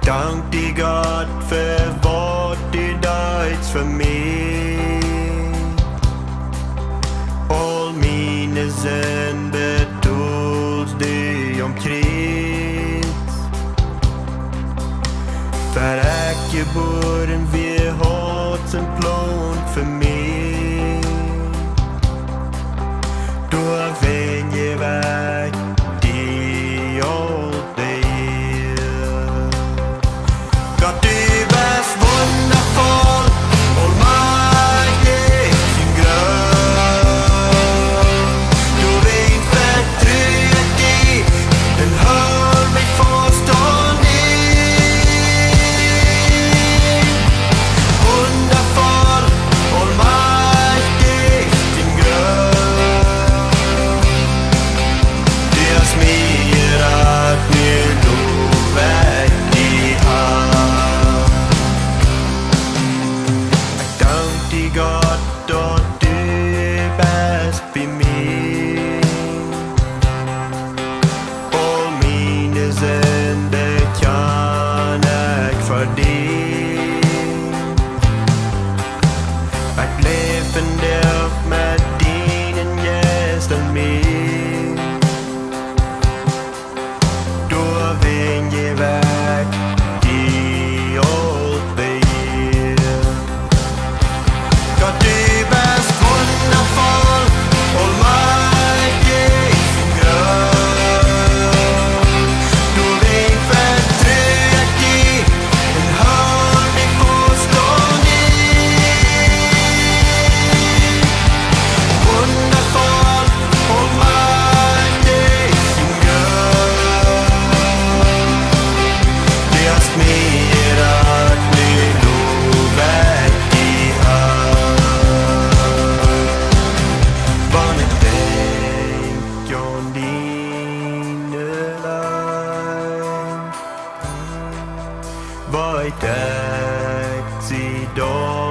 dank dir Gott för vad du döjt för mig. All mina synder togs du omkring. För äkeburen vi har en plan för mig. Då vänder jag väg till allt det ger. Gott du bäst wundervoll, allmächtig sin grön. Du vet förtryck dig, den hör mig förstånd i. Wundervoll, allmächtig sin grön. Det har smirat med lovverk i hand. Dank dig Gott att du är bäst vid mig. All mina synder kan jag för dig. Jag blev förnöjd med din gäst och mig. Då vänder jag väg till allt det ger. Gott du bäst wundervoll, allmächtig sin grön. Du vet förtryck dig, den hör mig förstånd i. Wundervoll, allmächtig sin grön. Det har smirat med lovverk i hand. Vad ni tänk om din liv. Vad är dags idag?